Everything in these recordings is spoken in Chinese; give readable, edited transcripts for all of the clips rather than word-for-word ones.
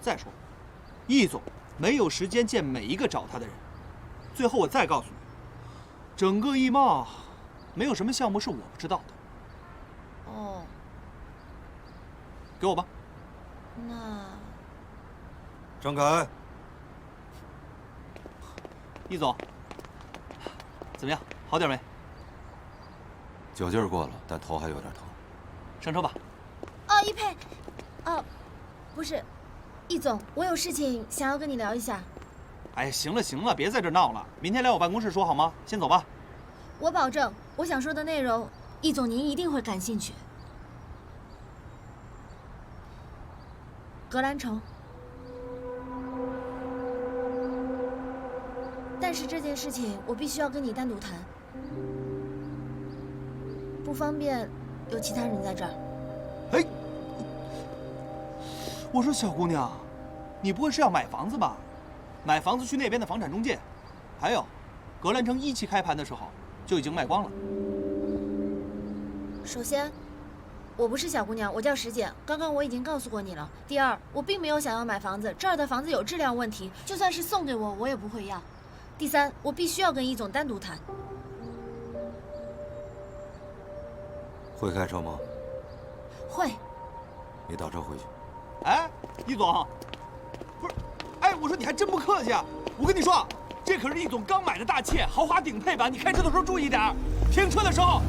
再说，易总没有时间见每一个找他的人。最后我再告诉你，整个易贸没有什么项目是我不知道的。哦，给我吧。那张凯，易总，怎么样？好点没？酒劲儿过了，但头还有点疼。上车吧。哦，一佩，哦，不是，易总，我有事情想要跟你聊一下。哎，行了行了，别在这闹了，明天来我办公室说好吗？先走吧。我保证，我想说的内容，易总您一定会感兴趣。格兰城，但是这件事情我必须要跟你单独谈，不方便有其他人在这儿。哎，我说小姑娘，你不会是要买房子吧？买房子去那边的房产中介，还有，格兰城1期开盘的时候就已经卖光了。首先，我不是小姑娘，我叫石姐。刚刚我已经告诉过你了。第二，我并没有想要买房子，这儿的房子有质量问题，就算是送给我，我也不会要。第三，我必须要跟易总单独谈。会开车吗？会。你打车回去。哎，易总，不是，哎，我说你还真不客气啊！我跟你说，这可是易总刚买的大切，豪华顶配版，你开车的时候注意点，停车的时候，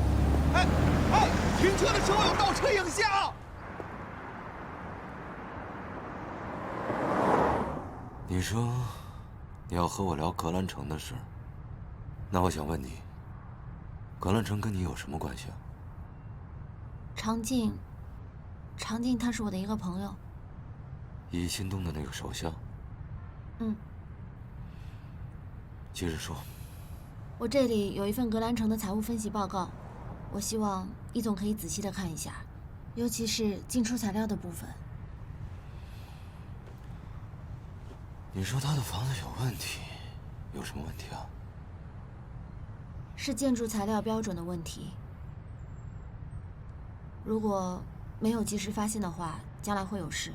哎，停车的时候有倒车影像。你说你要和我聊格兰城的事，那我想问你，格兰城跟你有什么关系啊？常静他是我的一个朋友。易新东的那个首相。嗯。接着说。我这里有一份格兰城的财务分析报告，我希望易总可以仔细的看一下，尤其是进出材料的部分。你说他的房子有问题，有什么问题啊？是建筑材料标准的问题。如果没有及时发现的话，将来会有事。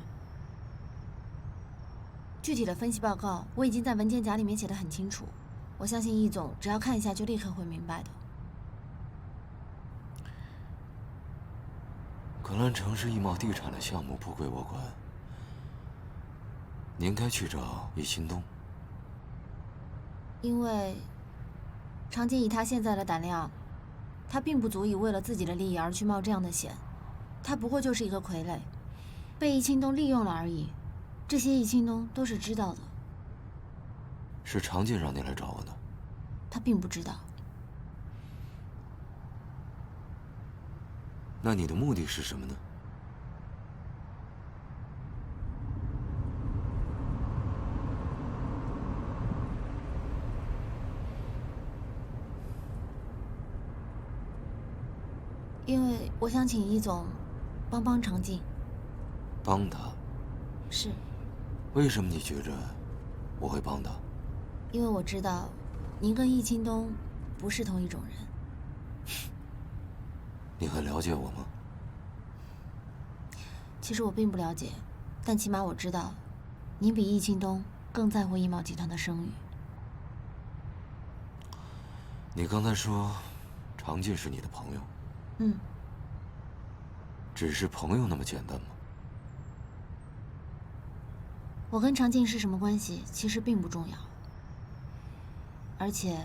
具体的分析报告我已经在文件夹里面写得很清楚，我相信易总只要看一下就立刻会明白的。格兰城是易贸地产的项目，不归我管。你应该去找易新东。因为常静以他现在的胆量，他并不足以为了自己的利益而去冒这样的险，他不过就是一个傀儡，被易清东利用了而已。这些易清东都是知道的。是常静让你来找我的？他并不知道。那你的目的是什么呢？因为我想请易总帮帮常静。帮他？是。为什么你觉着我会帮他？因为我知道您跟易清东不是同一种人。你很了解我吗？其实我并不了解，但起码我知道您比易清东更在乎易贸集团的声誉。你刚才说常静是你的朋友。嗯。只是朋友那么简单吗？我跟常静是什么关系，其实并不重要。而且，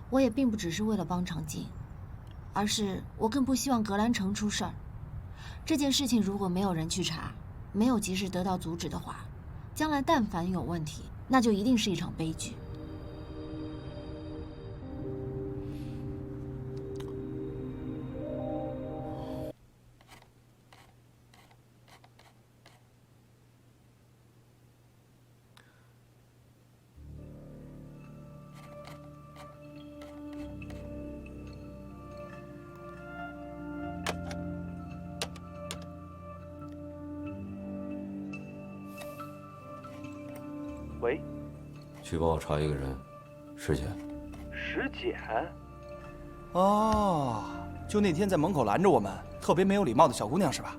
我也并不只是为了帮常静，而是我更不希望格兰城出事儿。这件事情如果没有人去查，没有及时得到阻止的话，将来但凡有问题，那就一定是一场悲剧。喂，去帮我查一个人，石姐。石简？哦，就那天在门口拦着我们，特别没有礼貌的小姑娘是吧？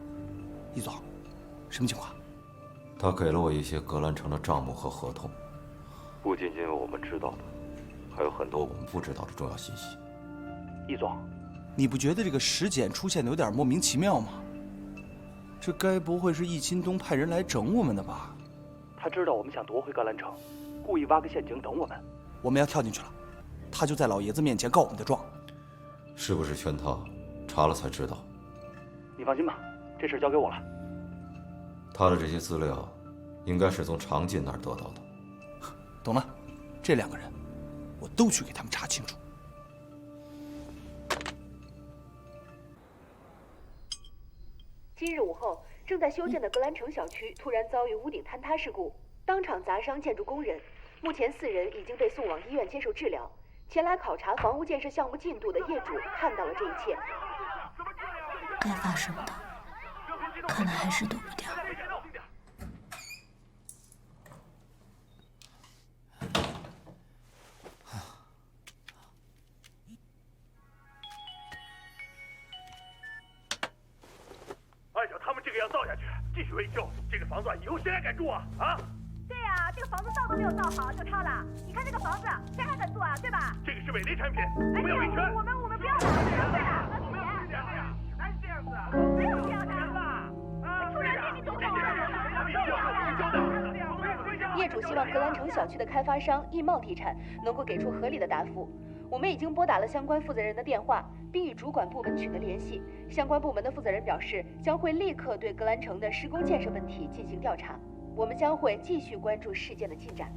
易总，什么情况？他给了我一些格兰城的账目和合同，不仅仅有我们知道的，还有很多我们不知道的重要信息。易总，你不觉得这个石简出现的有点莫名其妙吗？这该不会是易钦东派人来整我们的吧？他知道我们想夺回格兰城，故意挖个陷阱等我们。我们要跳进去了，他就在老爷子面前告我们的状。是不是圈套？查了才知道。你放心吧，这事交给我了。他的这些资料，应该是从常进那儿得到的。懂了，这2个人，我都去给他们查清楚。今日午后，正在修建的格兰城小区突然遭遇屋顶坍塌事故，当场砸伤建筑工人。目前4人已经被送往医院接受治疗。前来考察房屋建设项目进度的业主看到了这一切。该发生的，看来还是躲不掉。按照他们这个样造下去，继续维修，这个房子以后谁还敢住啊？啊！对呀，这个房子造都没有造好就塌了。你看这个房子，谁还敢住啊？对吧？这个是伪劣产品，我们要维权。我们不要了，对呀，我们要维权。还是这样子啊？没有这样的。突然间你走好业主希望格兰城小区的开发商易茂地产能够给出合理的答复。我们已经拨打了相关负责人的电话，并与主管部门取得联系。相关部门的负责人表示，将会立刻对格兰城的施工建设问题进行调查。我们将会继续关注事件的进展。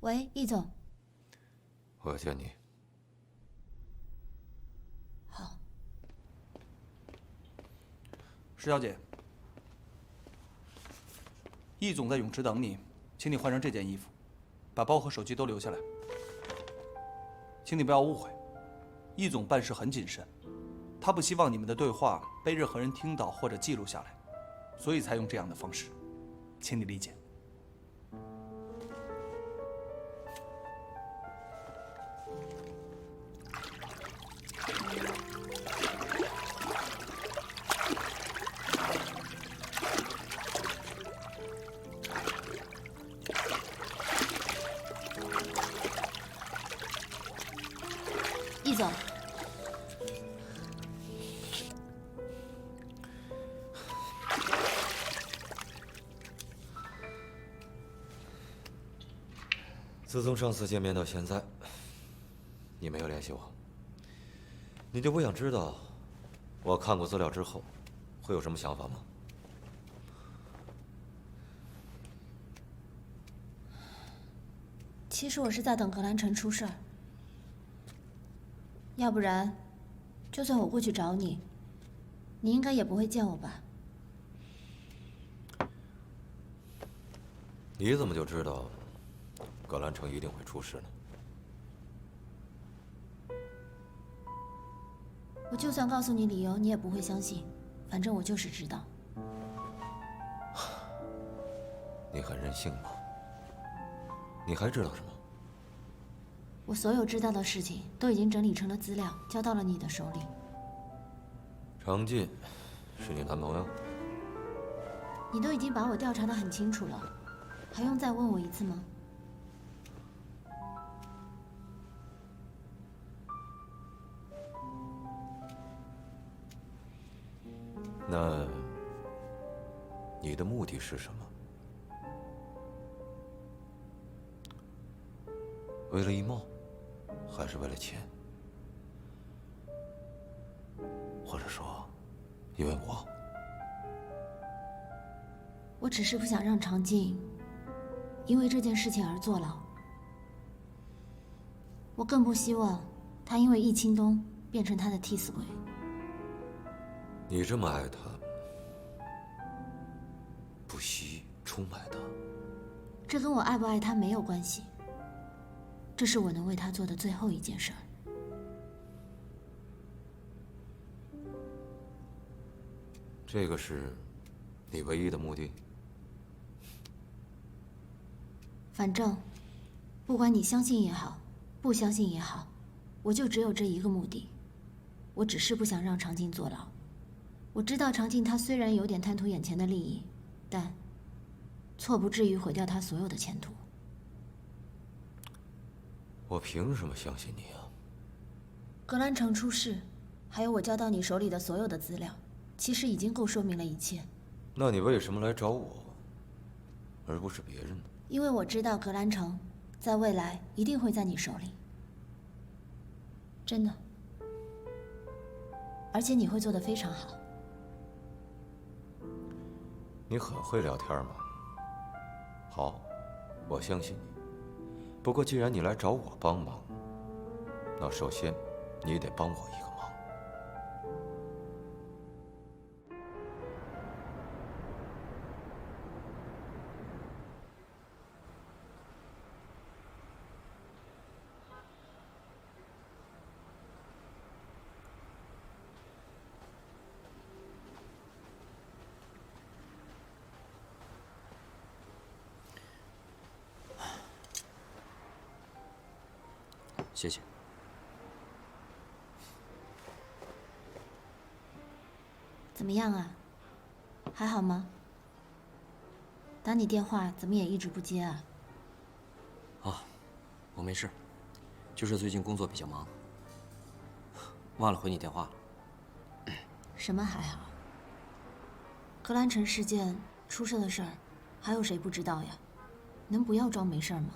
喂，易总。我要见你。好。石小姐，易总在泳池等你，请你换上这件衣服，把包和手机都留下来。请你不要误会，易总办事很谨慎，他不希望你们的对话被任何人听到或者记录下来，所以才用这样的方式，请你理解。易总，自从上次见面到现在，你没有联系我，你就不想知道我看过资料之后会有什么想法吗？其实我是在等格兰城出事儿，要不然，就算我过去找你，你应该也不会见我吧？你怎么就知道格兰城一定会出事呢？我就算告诉你理由，你也不会相信。反正我就是知道。你很任性吗？你还知道什么？我所有知道的事情都已经整理成了资料，交到了你的手里。常进是你男朋友？你都已经把我调查得很清楚了，还用再问我一次吗？那你的目的是什么？为了易茂，还是为了钱？或者说，因为我？我只是不想让常静因为这件事情而坐牢。我更不希望他因为易清东变成他的替死鬼。你这么爱他，不惜出卖他，这跟我爱不爱他没有关系。这是我能为他做的最后一件事儿。这个是你唯一的目的？反正，不管你相信也好，不相信也好，我就只有这一个目的，我只是不想让长静坐牢。我知道长静她虽然有点贪图眼前的利益，但错不至于毁掉她所有的前途。我凭什么相信你啊？格兰城出事，还有我交到你手里的所有的资料，其实已经够说明了一切。那你为什么来找我，而不是别人呢？因为我知道格兰城在未来一定会在你手里，真的。而且你会做得非常好。你很会聊天嘛。好，我相信你。不过既然你来找我帮忙，那首先你得帮我一个忙。谢谢。怎么样啊？还好吗？打你电话怎么也一直不接啊？啊，我没事，就是最近工作比较忙，忘了回你电话了。什么还好？格兰城事件出事的事儿，还有谁不知道呀？能不要装没事吗？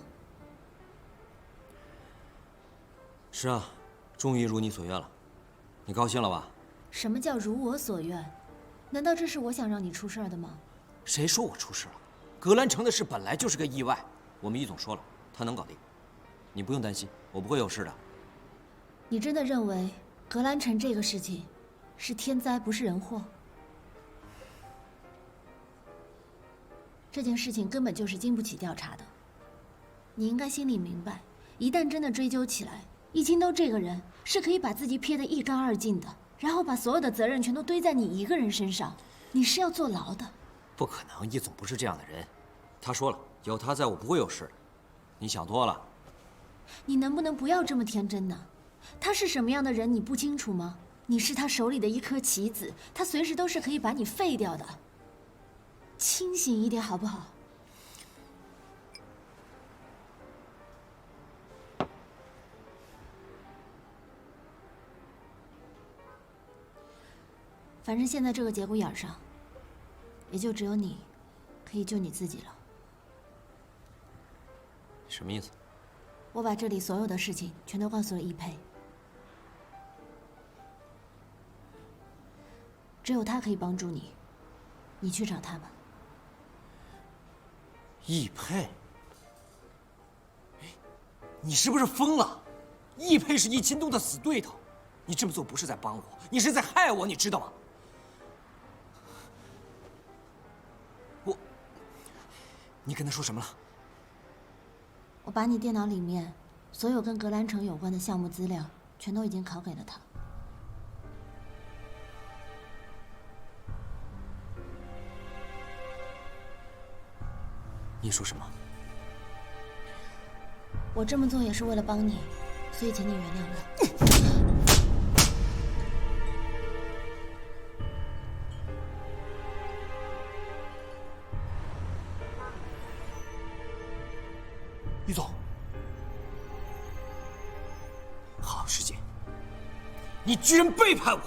是啊，终于如你所愿了，你高兴了吧？什么叫如我所愿？难道这是我想让你出事儿的吗？谁说我出事了？格兰城的事本来就是个意外，我们易总说了，他能搞定，你不用担心，我不会有事的。你真的认为格兰城这个事情是天灾不是人祸？这件事情根本就是经不起调查的。你应该心里明白，一旦真的追究起来，易清都这个人是可以把自己撇得一干二净的，然后把所有的责任全都堆在你一个人身上，你是要坐牢的。不可能，易总不是这样的人，他说了，有他在我不会有事的。你想多了。你能不能不要这么天真呢？他是什么样的人你不清楚吗？你是他手里的一颗棋子，他随时都是可以把你废掉的。清醒一点好不好？反正现在这个节骨眼上，也就只有你可以救你自己了。什么意思？我把这里所有的事情全都告诉了易佩，只有他可以帮助你，你去找他吧。易佩，你是不是疯了？易佩是易清东的死对头，你这么做不是在帮我，你是在害我，你知道吗？你跟他说什么了？我把你电脑里面所有跟格兰城有关的项目资料全都已经拷给了他。你说什么？我这么做也是为了帮你，所以请你原谅我。于总，好时间，你居然背叛我！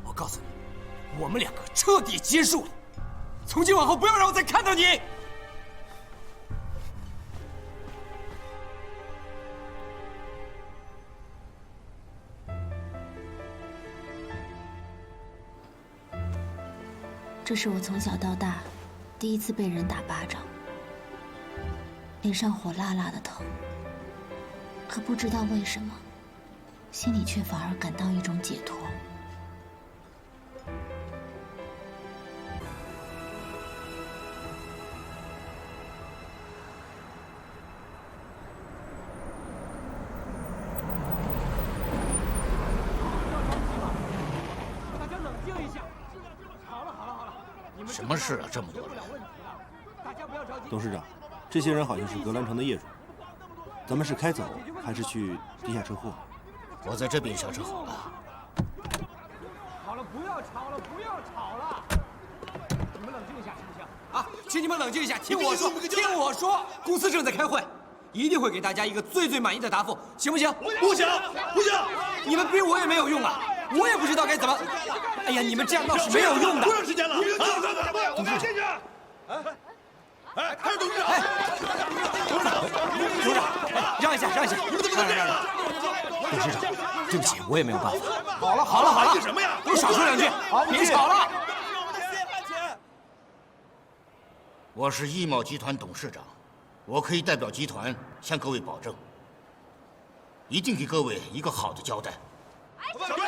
我告诉你，我们两个彻底结束了，从今往后不要让我再看到你！这是我从小到大第一次被人打巴掌。脸上火辣辣的疼，可不知道为什么，心里却反而感到一种解脱。大家冷静一下。好了，什么事啊？这么多人。大家不要着急。董事长，这些人好像是格兰城的业主，咱们是开走还是去地下车库？我在这边下车好了。好了，不要吵了，不要吵了，你们冷静一下，行不行？啊，请你们冷静一下，听我说，听我说，公司正在开会，一定会给大家一个最满意的答复，行不行？不行，不行！你们逼我也没有用啊，我也不知道该怎么。哎呀，你们这样闹是没有用的。多长时间了？董事长，哎，还有董事长，董事长，让一下，让一下，你们怎么能这样？董事长，对不起，我也没有办法。好了，好了，什么呀？都少说两句，别吵了。我是易茂集团董事长，我可以代表集团向各位保证，一定给各位一个好的交代。什么时候？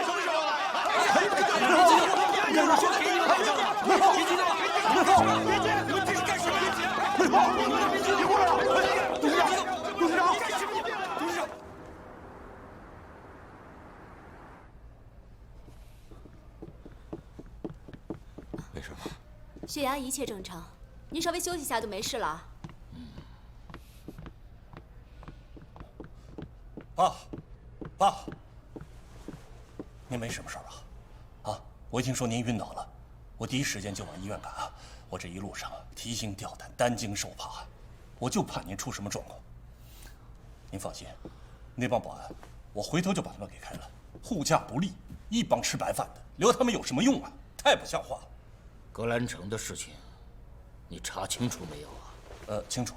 没什么，血压一切正常，您稍微休息一下就没事了。爸，您没什么事吧？啊，我一听说您晕倒了，我第一时间就往医院赶啊。我这一路上提心吊胆，担惊受怕，我就怕您出什么状况。您放心，那帮保安，我回头就把他们给开了。护驾不力，一帮吃白饭的，留他们有什么用啊？太不像话了。格兰城的事情，你查清楚没有啊？清楚，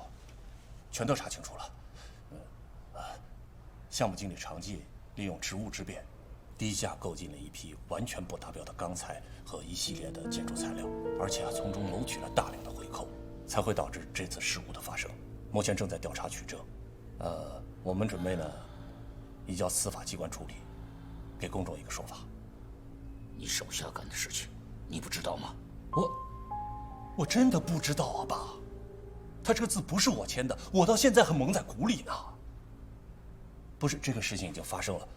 全都查清楚了。项目经理常进利用职务之便，低价购进了一批完全不达标的钢材和一系列的建筑材料，而且从中谋取了大量的回扣，才会导致这次事故的发生。目前正在调查取证，我们准备呢移交司法机关处理，给公众一个说法。你手下干的事情，你不知道吗？我真的不知道啊，爸。他这个字不是我签的，我到现在还蒙在鼓里呢。不是，这个事情已经发生了，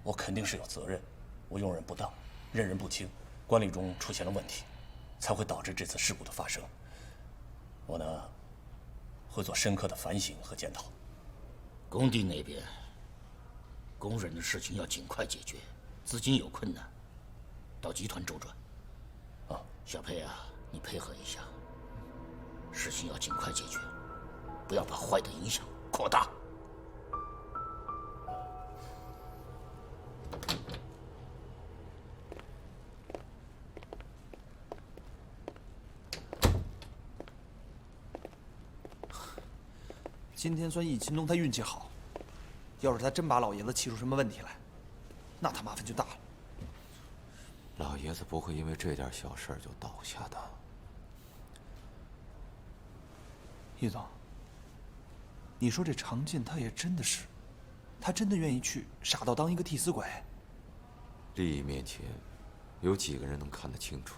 我肯定是有责任，我用人不当，认人不清，管理中出现了问题，才会导致这次事故的发生。我会做深刻的反省和检讨。工地那边，工人的事情要尽快解决，资金有困难，到集团周转。小佩啊，你配合一下，事情要尽快解决，不要把坏的影响扩大。今天算易秦东他运气好，要是他真把老爷子气出什么问题来，那他麻烦就大了。老爷子不会因为这点小事就倒下的。易总，你说这常进他也真的是，他真的愿意去傻到当一个替死鬼？利益面前，有几个人能看得清楚？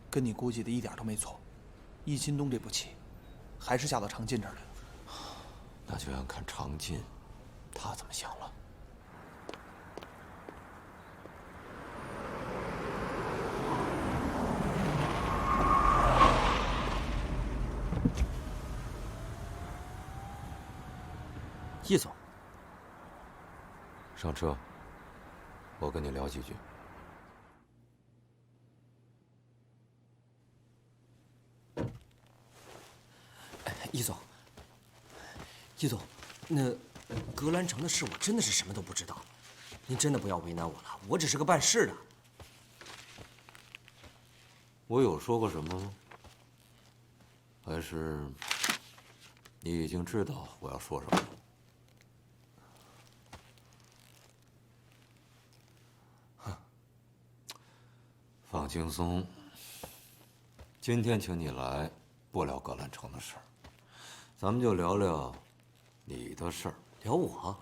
跟你估计的一点都没错，易秦东这步棋，还是下到常进这儿来了。那就要看常进，他怎么想了。易总，上车，我跟你聊几句。易总，那格兰城的事我真的是什么都不知道，您真的不要为难我了，我只是个办事的。我有说过什么吗？还是你已经知道我要说什么了？放轻松，今天请你来，不聊格兰城的事儿，咱们就聊聊你的事儿。聊我？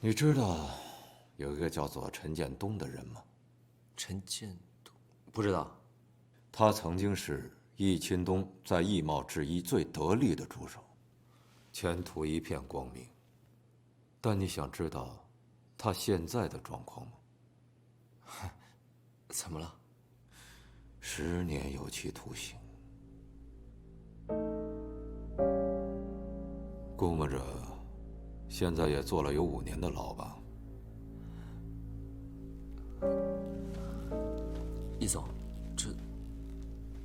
你知道有一个叫做陈建东的人吗？陈建东，不知道。他曾经是易秦东在易贸制衣最得力的助手，前途一片光明。但你想知道他现在的状况吗？怎么了？ 10年有期徒刑。估摸着，现在也坐了有5年的牢吧？易总，这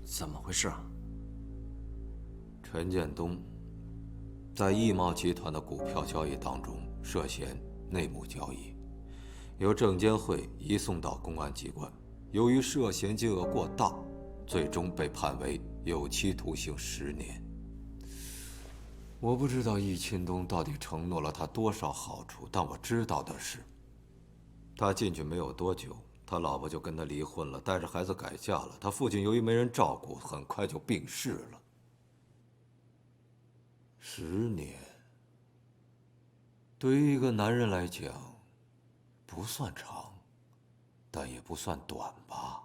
怎么回事啊？陈建东在易贸集团的股票交易当中涉嫌内幕交易，由证监会移送到公安机关，由于涉嫌金额过大，最终被判为有期徒刑10年。我不知道易钦东到底承诺了他多少好处，但我知道的是，他进去没有多久，他老婆就跟他离婚了，带着孩子改嫁了。他父亲由于没人照顾，很快就病逝了。10年，对于一个男人来讲，不算长，但也不算短吧。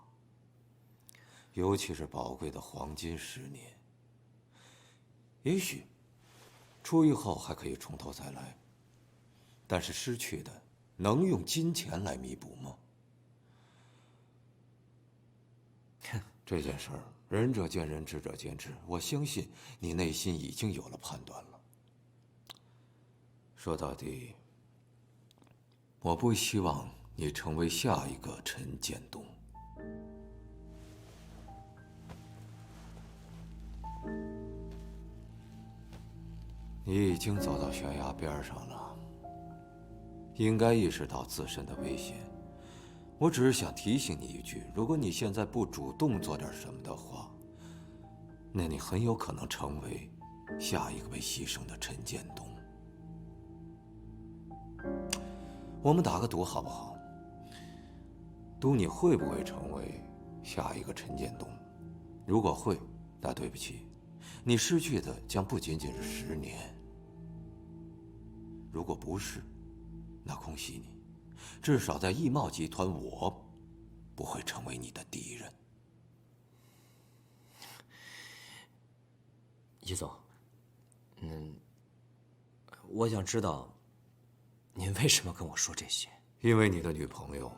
尤其是宝贵的黄金10年。也许出狱后还可以从头再来，但是失去的能用金钱来弥补吗？这件事儿，仁者见仁，智者见智。我相信你内心已经有了判断了。说到底，我不希望你成为下一个陈建东。你已经走到悬崖边上了，应该意识到自身的危险。我只是想提醒你一句，如果你现在不主动做点什么的话，那你很有可能成为下一个被牺牲的陈建东。我们打个赌好不好？赌你会不会成为下一个陈建东？如果会，那对不起，你失去的将不仅仅是10年。如果不是，那恭喜你，至少在易贸集团，我不会成为你的敌人。易总，我想知道，您为什么跟我说这些？因为你的女朋友，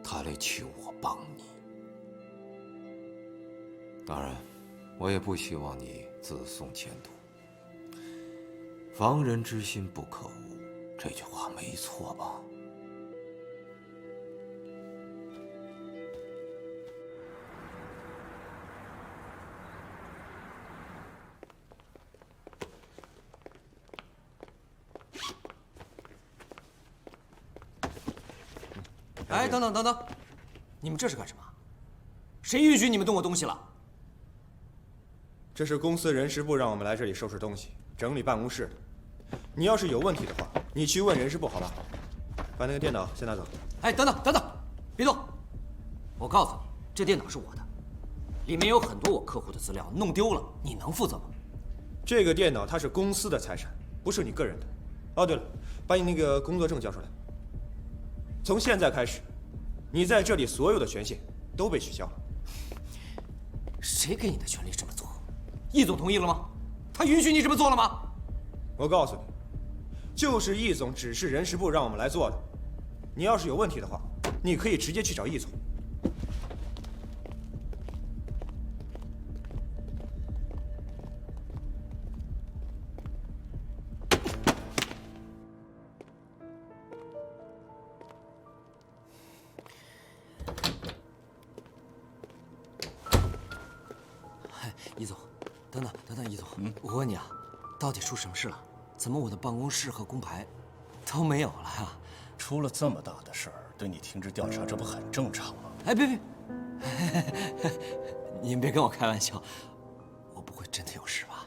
她来求我帮你。当然，我也不希望你自送前途。防人之心不可无，这句话没错吧？哎，等等等等，你们这是干什么？谁允许你们动我东西了？这是公司人事部让我们来这里收拾东西、整理办公室。你要是有问题的话，你去问人事部好吧？把那个电脑先拿走。哎，等等等等，别动！我告诉你，这电脑是我的，里面有很多我客户的资料，弄丢了，你能负责吗？这个电脑它是公司的财产，不是你个人的。哦，对了，把你那个工作证交出来。从现在开始，你在这里所有的权限都被取消了。谁给你的权利这么做？易总同意了吗？他允许你这么做了吗？我告诉你，就是易总指示人事部让我们来做的。你要是有问题的话，你可以直接去找易总。易总，等等，易总，我问你啊，到底出什么事了？怎么我的办公室和工牌都没有了呀？出了这么大的事儿，对你停止调查，这不很正常吗？哎，别，您别跟我开玩笑，我不会真的有事吧？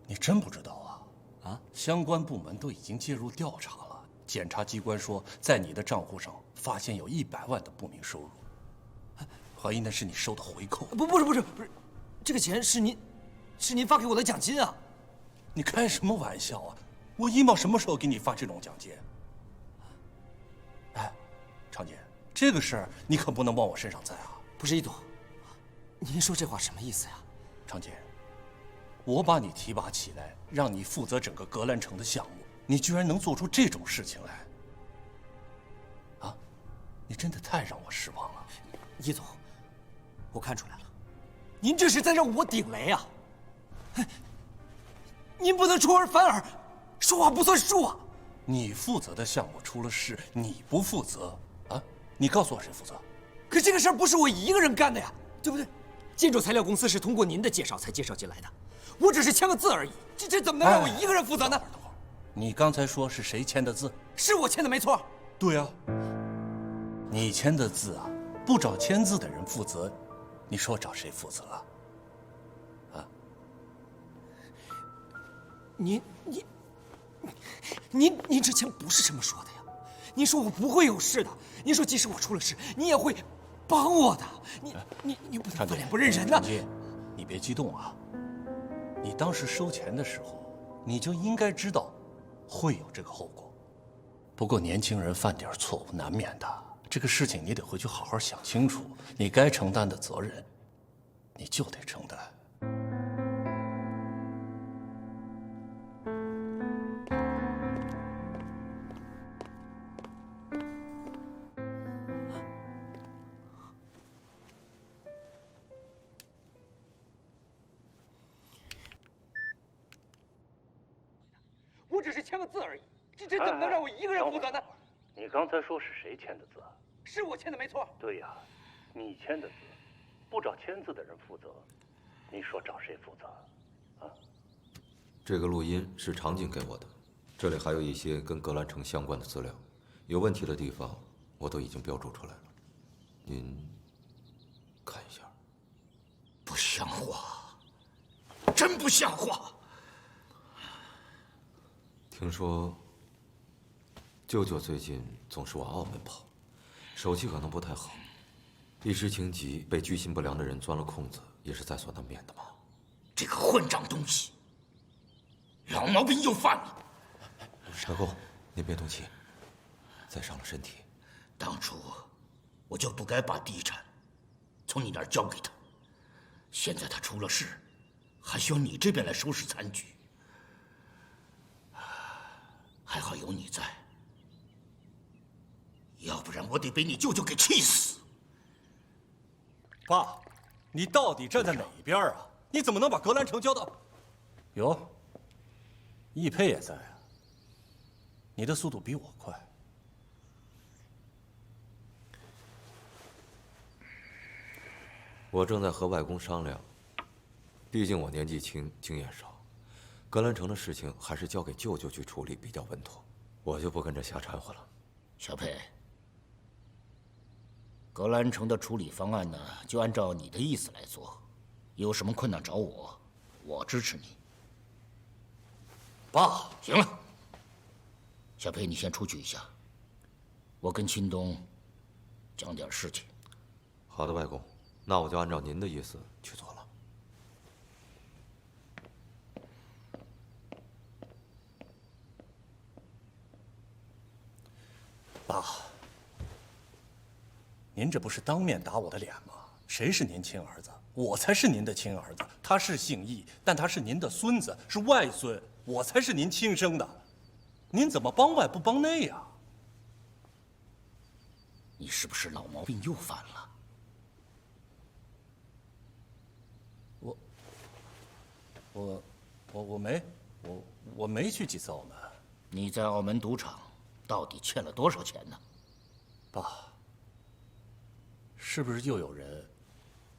你真不知道啊？啊，相关部门都已经介入调查了，检察机关说，在你的账户上发现有100万的不明收入，怀疑那是你收的回扣。不是，这个钱是您发给我的奖金啊！你开什么玩笑啊？我易贸什么时候给你发这种奖金？哎，常姐，这个事儿你可不能往我身上栽啊！不是易总，您说这话什么意思呀？常姐，我把你提拔起来，让你负责整个格兰城的项目，你居然能做出这种事情来？啊，你真的太让我失望了。易总，我看出来了，您这是在让我顶雷啊！您不能出尔反尔，说话不算数啊！你负责的项目出了事，你不负责啊？你告诉我谁负责？可这个事儿不是我一个人干的呀，对不对？建筑材料公司是通过您的介绍才介绍进来的，我只是签个字而已，这怎么能让我一个人负责呢？等会儿，你刚才说是谁签的字？是我签的，没错。对啊，你签的字啊，不找签字的人负责，你说找谁负责啊？您之前不是这么说的呀？您说我不会有事的，您说即使我出了事，你也会帮我的。你不能翻脸不认人呐！你别激动啊！你当时收钱的时候，你就应该知道会有这个后果。不过年轻人犯点错误难免的，这个事情你得回去好好想清楚，你该承担的责任，你就得承担。我只是签个字而已，这怎么能让我一个人负责呢？你刚才说是谁签的字？是我签的，没错。对呀，你签的字，不找签字的人负责，你说找谁负责？啊？这个录音是常景给我的，这里还有一些跟格兰城相关的资料，有问题的地方我都已经标注出来了，您看一下。不像话，真不像话！听说舅舅最近总是往澳门跑，手气可能不太好，一时情急被居心不良的人钻了空子，也是在所难免的嘛。这个混账东西，老毛病又犯了。大公，您别动气，再伤了身体。当初我就不该把地产从你那儿交给他，现在他出了事，还需要你这边来收拾残局。还好有你在，要不然我得被你舅舅给气死。爸，你到底站在哪一边啊？你怎么能把格兰城交到？哟，易佩也在啊。你的速度比我快。我正在和外公商量，毕竟我年纪轻，经验少。格兰城的事情还是交给舅舅去处理比较稳妥，我就不跟着瞎掺和了。小佩，格兰城的处理方案呢，就按照你的意思来做，有什么困难找我，我支持你。爸，行了，小佩，你先出去一下，我跟秦东讲点事情。好的，外公，那我就按照您的意思去做了。爸，您这不是当面打我的脸吗？谁是您亲儿子？我才是您的亲儿子。他是姓易，但他是您的孙子，是外孙，我才是您亲生的。您怎么帮外不帮内呀？你是不是老毛病又犯了？我没去几次澳门。你在澳门赌场到底欠了多少钱呢？爸，是不是又有人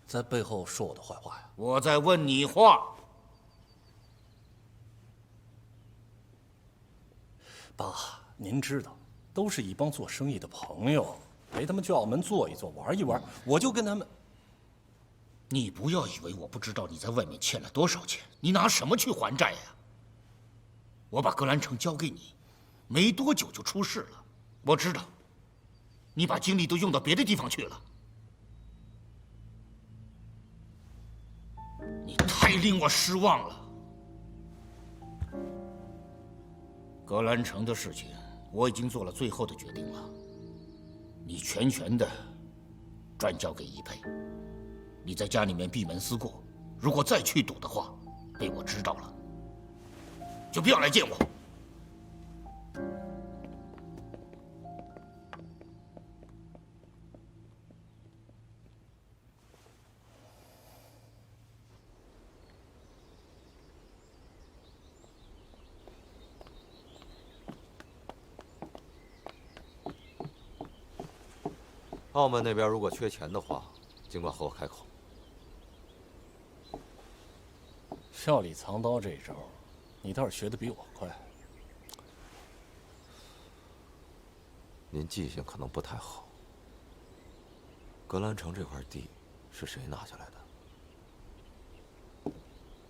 在背后说我的坏话呀？我在问你话。爸，您知道，都是一帮做生意的朋友，陪他们去澳门坐一坐，玩一玩，我就跟他们。你不要以为我不知道你在外面欠了多少钱，你拿什么去还债呀？我把格兰城交给你，没多久就出事了。我知道，你把精力都用到别的地方去了。你太令我失望了。格兰城的事情，我已经做了最后的决定了，你全权的转交给易佩。你在家里面闭门思过，如果再去赌的话，被我知道了，就不要来见我。澳门那边如果缺钱的话，尽管和我开口。笑里藏刀这一招，你倒是学得比我快。您记性可能不太好。格兰城这块地是谁拿下来的？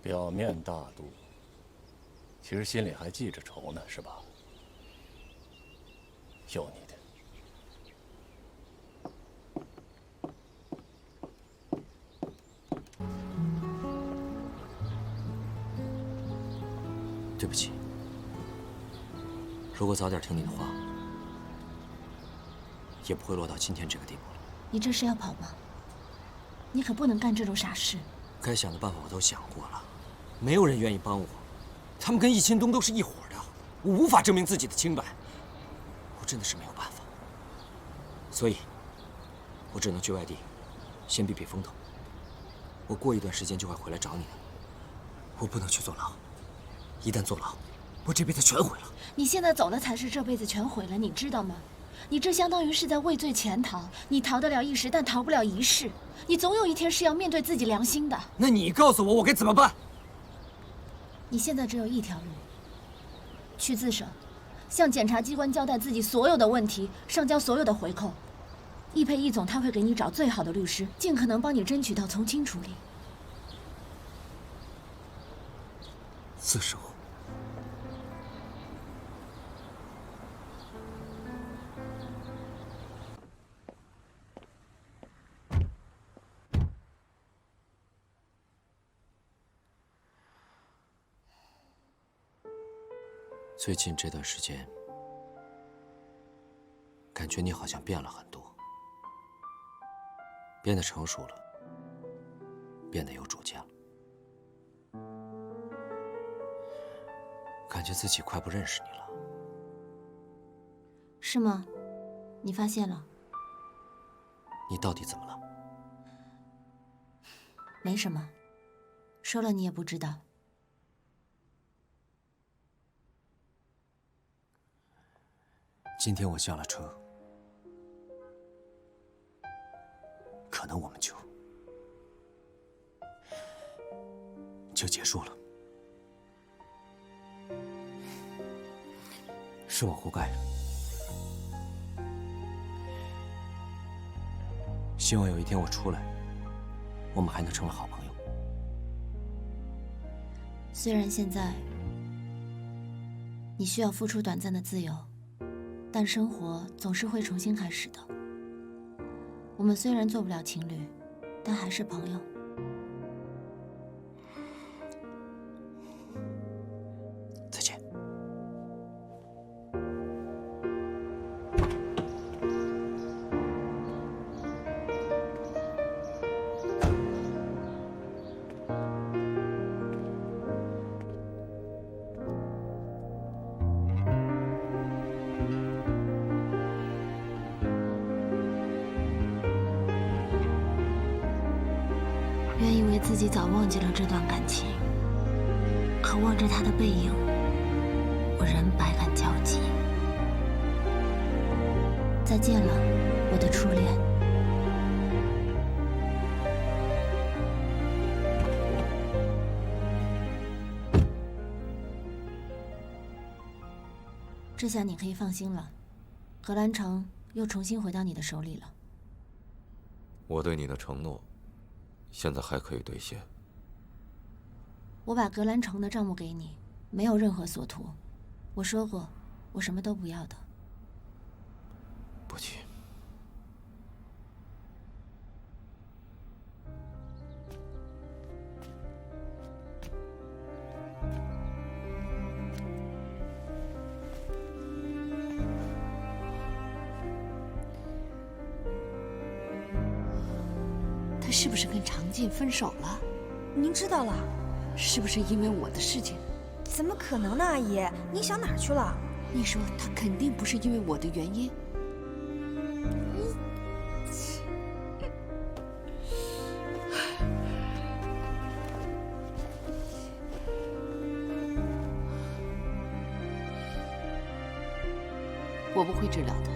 表面大度，其实心里还记着仇呢，是吧？有你的！对不起，如果早点听你的话，也不会落到今天这个地步了。你这是要跑吗？你可不能干这种傻事。该想的办法我都想过了，没有人愿意帮我。他们跟易钦东都是一伙的，我无法证明自己的清白。我真的是没有办法，所以，我只能去外地，先避避风头。我过一段时间就会回来找你的。我不能去坐牢，一旦坐牢，我这辈子全毁了。你现在走了才是这辈子全毁了，你知道吗？你这相当于是在畏罪潜逃，你逃得了一时，但逃不了一世。你总有一天是要面对自己良心的。那你告诉我，我该怎么办？你现在只有一条路，去自首，向检察机关交代自己所有的问题，上交所有的回扣。易佩易总他会给你找最好的律师，尽可能帮你争取到从轻处理。自首。最近这段时间，感觉你好像变了很多，变得成熟了，变得有主见了，感觉自己快不认识你了。是吗？你发现了？你到底怎么了？没什么，说了你也不知道。今天我下了车，可能我们就结束了，是我活该。希望有一天我出来，我们还能成为好朋友。虽然现在你需要付出短暂的自由，但生活总是会重新开始的。我们虽然做不了情侣，但还是朋友。再见。原以为自己早忘记了这段感情，可望着他的背影，我仍百感交集。再见了，我的初恋。这下你可以放心了，格兰城又重新回到你的手里了。我对你的承诺，现在还可以兑现。我把格兰城的账目给你，没有任何所图。我说过，我什么都不要的。不急。他是不是跟常静分手了？您知道了？是不是因为我的事情？怎么可能呢，阿姨？您想哪儿去了？你说他肯定不是因为我的原因。我不会治疗的，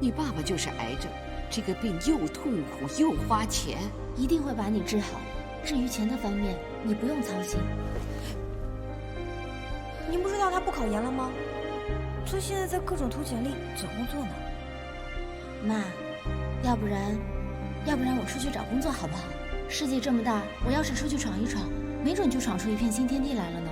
你爸爸就是癌症，这个病又痛苦又花钱，一定会把你治好。至于钱的方面，你不用操心。您不知道他不考研了吗？他现在在各种投简历找工作呢。妈，要不然我出去找工作好不好？世界这么大，我要是出去闯一闯，没准就闯出一片新天地来了呢。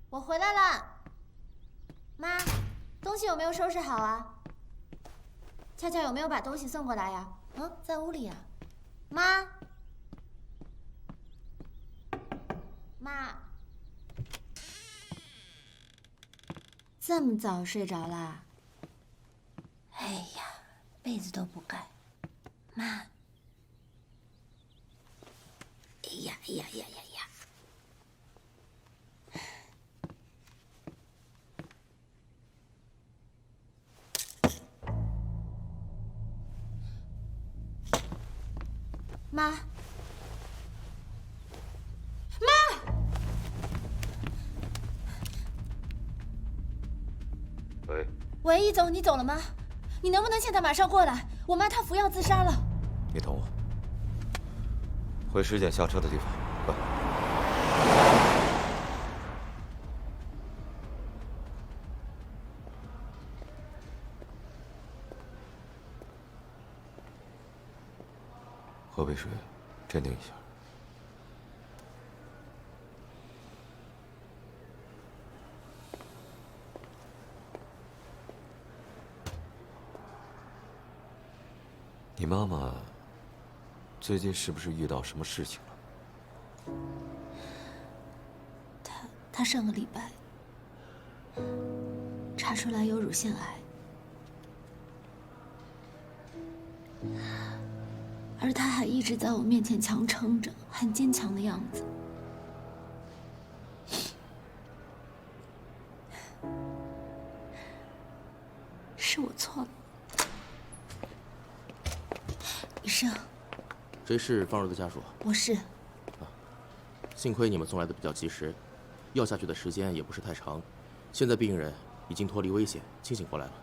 我回来了，妈，东西有没有收拾好啊？俏俏有没有把东西送过来呀？在屋里呀。妈，这么早睡着啦？哎呀，被子都不盖。妈，哎呀！妈，喂，一总，你走了吗？你能不能现在马上过来？我妈她服药自杀了。你等我，回尸检下车的地方，快！喝杯水，镇定一下。你妈妈最近是不是遇到什么事情了？她上个礼拜查出来有乳腺癌，而她还一直在我面前强撑着，很坚强的样子。是我错了。医生，谁是方柔的家属？我是。幸亏你们送来的比较及时，药下去的时间也不是太长，现在病人已经脱离危险，清醒过来了。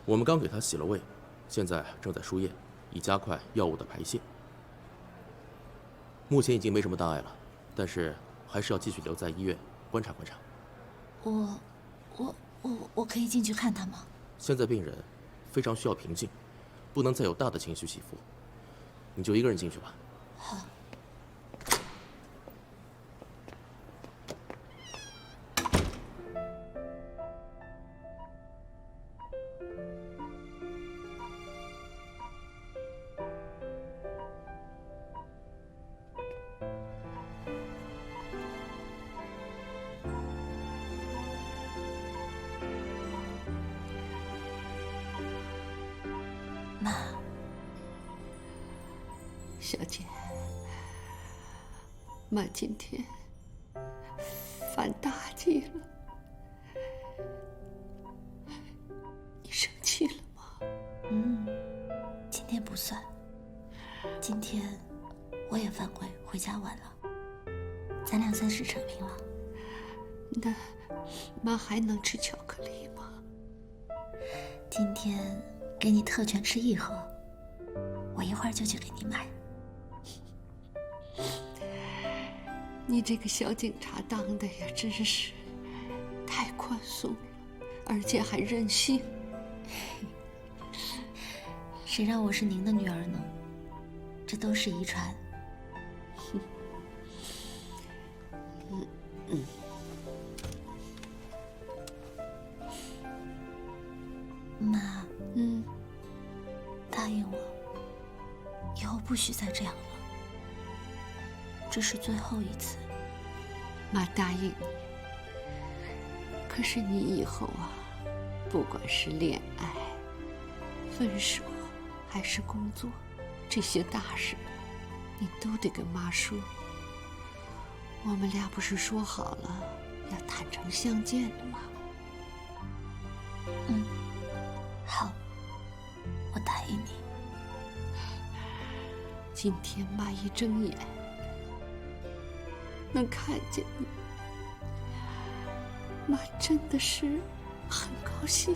我们刚给他洗了胃，现在正在输液，以加快药物的排泄。目前已经没什么大碍了，但是还是要继续留在医院观察观察。我可以进去看他吗？现在病人非常需要平静，不能再有大的情绪起伏，你就一个人进去吧。好。妈，小姐，妈今天犯大忌了，你生气了吗？今天不算。今天我也犯规，回家晚了，咱俩算是扯平了。那妈还能吃巧克力吗？今天给你特权吃1盒，我一会儿就去给你买。你这个小警察当的呀，真是太宽松了，而且还任性。谁让我是您的女儿呢？这都是遗传。妈，答应我，以后不许再这样了。这是最后一次。妈答应你。可是你以后啊，不管是恋爱、分手，还是工作，这些大事，你都得跟妈说，我们俩不是说好了要坦诚相见的吗？嗯，好，我答应你。今天妈一睁眼，能看见你，妈真的是很高兴。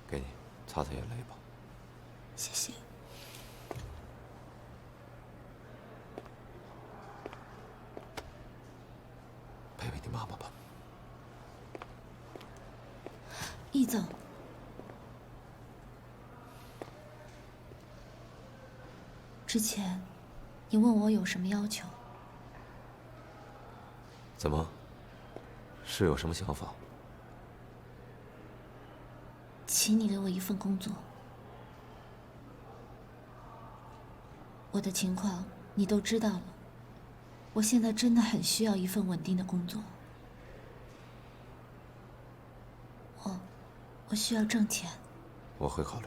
给你擦擦眼泪吧。谢谢。陪陪你妈妈吧。易总，之前你问我有什么要求？怎么？是有什么想法？请你给我一份工作。我的情况你都知道了，我现在真的很需要一份稳定的工作。我需要挣钱。我会考虑。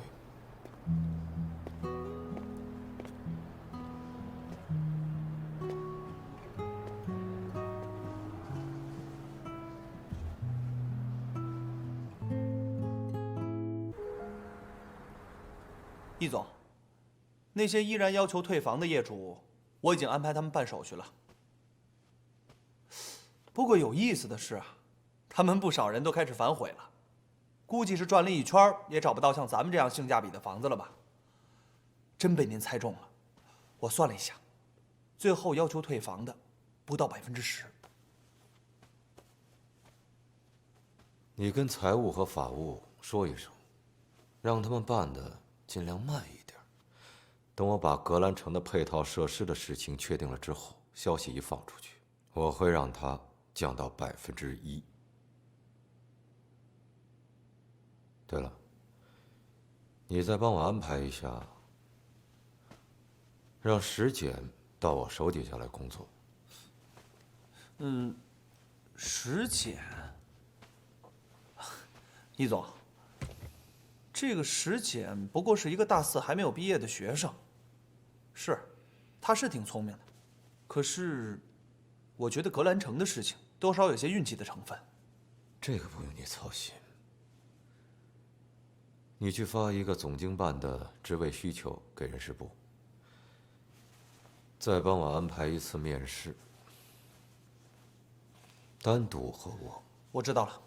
易总，那些依然要求退房的业主，我已经安排他们办手续了。不过有意思的是，他们不少人都开始反悔了，估计是转了一圈也找不到像咱们这样性价比的房子了吧？真被您猜中了。我算了一下，最后要求退房的不到10%。你跟财务和法务说一声，让他们办的尽量慢一点。等我把格兰城的配套设施的事情确定了之后，消息一放出去，我会让它降到1%。对了，你再帮我安排一下，让石简到我手底下来工作。石简，易总，这个石简不过是一个大4还没有毕业的学生，是，他是挺聪明的，可是，我觉得格兰城的事情多少有些运气的成分。这个不用你操心。你去发一个总经办的职位需求给人事部，再帮我安排一次面试，单独和我。我知道了。